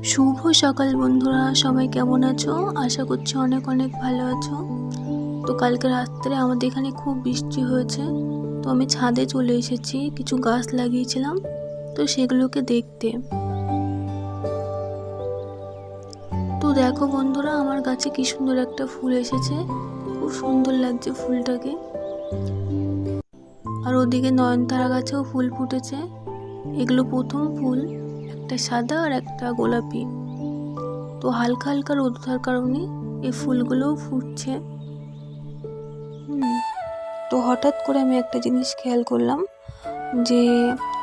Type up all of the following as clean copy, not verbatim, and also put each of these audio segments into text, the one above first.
শুভ সকাল বন্ধুরা, সবাই কেমন আছো? আশা করছি অনেক অনেক ভালো আছো। তো কালকে রাত্রে আমাদের এখানে খুব বৃষ্টি হয়েছে, তো আমি ছাদে চলে এসেছি কিছু গাছ লাগিয়েছিলাম, তো সেগুলোকে দেখতে। তো দেখো বন্ধুরা, আমার গাছে কি সুন্দর একটা ফুল এসেছে, খুব সুন্দর লাগছে ফুলটাকে। আর ওদিকে নয়নতারা গাছেও ফুল ফুটেছে, এগুলো প্রথম ফুল, একটা সাদা আর একটা গোলাপি। তো হালকা হালকা রোদ ওঠার কারণে এই ফুলগুলোও ফুটছে। তো হঠাৎ করে আমি একটা জিনিস খেয়াল করলাম যে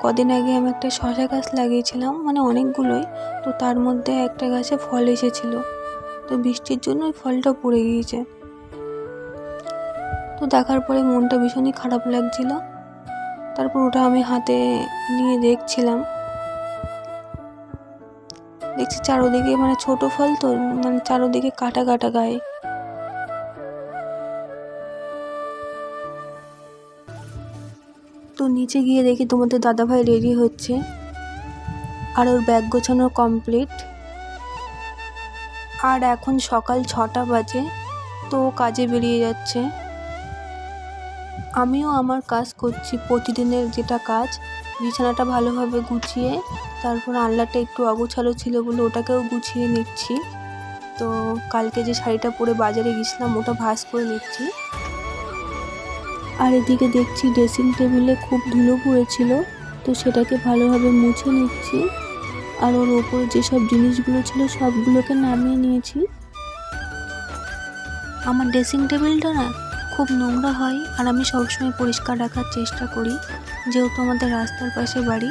কদিন আগে আমি একটা শসা গাছ লাগিয়েছিলাম, মানে অনেকগুলোই, তো তার মধ্যে একটা গাছে ফল এসেছিল, তো বৃষ্টির জন্য ওই ফলটা পড়ে গিয়েছে। তো দেখার পরে মনটা ভীষণই খারাপ লাগছিল। তারপর ওটা আমি হাতে নিয়ে দেখছিলাম, দেখছি চারোদিকে মানে ছোট ফল, তো মানে চারোদিকে কাটা কাটা গায়ে। তো নিচে গিয়ে দেখি তোমাদের দাদাভাই রেডি হচ্ছে, আর ওর ব্যাগ গোছানো কমপ্লিট। আর এখন সকাল 6টা বাজে, তো কাজে বেরিয়ে যাচ্ছে। আমিও আমার কাজ করছি, প্রতিদিনের যেটা কাজ, বিছানাটা ভালোভাবে গুছিয়ে, তারপর আলনাটা একটু অগোছালো ছিল বলে ওটাকেও গুছিয়ে নিচ্ছি। তো কালকে যে শাড়িটা পরে বাজারে গেছিলাম ওটা ভাঁজ করে নিচ্ছি। আর এদিকে দেখছি ড্রেসিং টেবিলে খুব ধুলো পড়েছিল, তো সেটাকে ভালোভাবে মুছে নিচ্ছি। আর ওর ওপরে যেসব জিনিসগুলো ছিল সবগুলোকে নামিয়ে নিয়েছি। আমার ড্রেসিং টেবিলটা না খুব নোংরা হয়, আর আমি সবসময় পরিষ্কার রাখার চেষ্টা করি, যেহেতু আমাদের রাস্তার পাশে বাড়ি,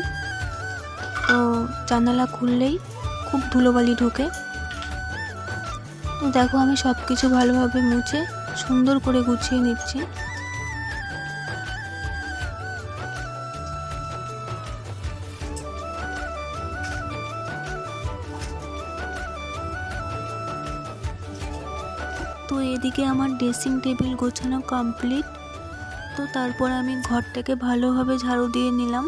তো জানালা খুললেই খুব ধুলোবালি ঢোকে। তো দেখো আমি সব কিছু ভালোভাবে মুছে সুন্দর করে গুছিয়ে নিচ্ছি। তো এদিকে আমার ড্রেসিং টেবিল গোছানো কমপ্লিট। তো তারপর আমি ঘরটাকে ভালোভাবে ঝাড়ু দিয়ে নিলাম।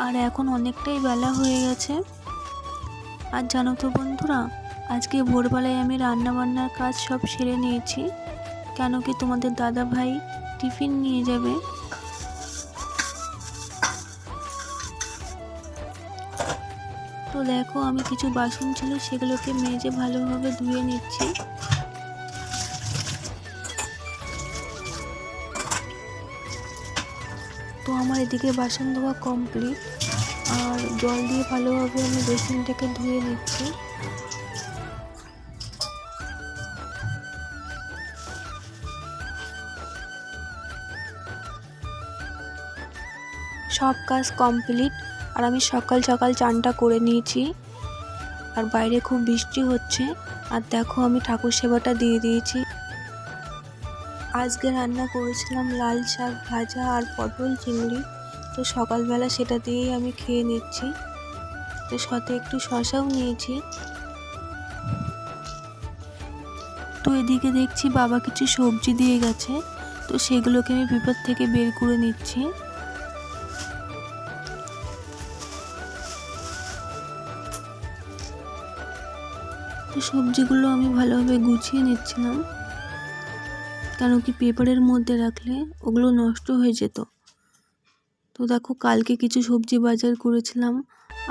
আর এখন অনেকটাই বেলা হয়ে গেছে। আর জানো তো বন্ধুরা, আজকে ভোরবেলায় আমি রান্নাবান্নার কাজ সব সেরে নিয়েছি, কেন কি তোমাদের দাদা ভাই টিফিন নিয়ে যাবে। তো দেখো আমি কিছু বাসন ছিল সেগুলোকে মেজে ভালোভাবে ধুয়ে নিচ্ছি। তো আমার এদিকে বাসন ধোয়া কমপ্লিট, আর জল দিয়ে ভালোভাবে আমি বেসিনটাকে ধুয়ে নিচ্ছি। সব কাজ কমপ্লিট, আর আমি সকাল সকাল চানটা করে নিয়েছি। আর বাইরে খুব বৃষ্টি হচ্ছে, আর দেখো আমি ঠাকুর সেবাটা দিয়ে দিয়েছি। আজকে রান্না করেছিলাম লাল শাক ভাজা আর পটল চিংড়ি, তো সকালবেলা সেটা দিয়েই আমি খেয়ে নিচ্ছি। তো সাথে একটু শসাও নিয়েছি। তো এদিকে দেখছি বাবা কিছু সবজি দিয়ে গেছে, তো সেগুলোকে আমি পেপার থেকে বের করে নিচ্ছি। তো সবজিগুলো আমি ভালোভাবে গুছিয়ে নিচ্ছিলাম, কেন কি পেপারের মধ্যে রাখলে ওগুলো নষ্ট হয়ে যেত। তো দেখো কালকে কিছু সবজি বাজার করেছিলাম,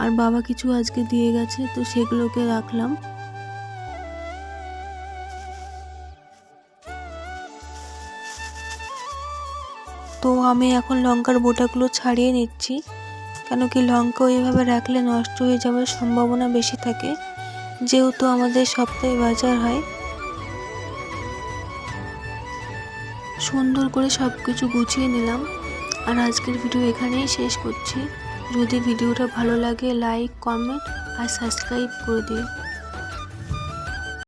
আর বাবা কিছু আজকে দিয়ে গেছে, তো সেগুলোকে রাখলাম। তো আমি এখন লঙ্কার বোঁটাগুলো ছাড়িয়ে নিচ্ছি, কেন কি লঙ্কা এইভাবে রাখলে নষ্ট হয়ে যাওয়ার সম্ভাবনা বেশি থাকে, যেহেতু আমাদের সপ্তাহে বাজার হয়। সুন্দর করে সব কিছু গুছিয়ে নিলাম। আর আজকের ভিডিও এখানেই শেষ করছি। যদি ভিডিওটা ভালো লাগে লাইক, কমেন্ট আর সাবস্ক্রাইব করে দিও।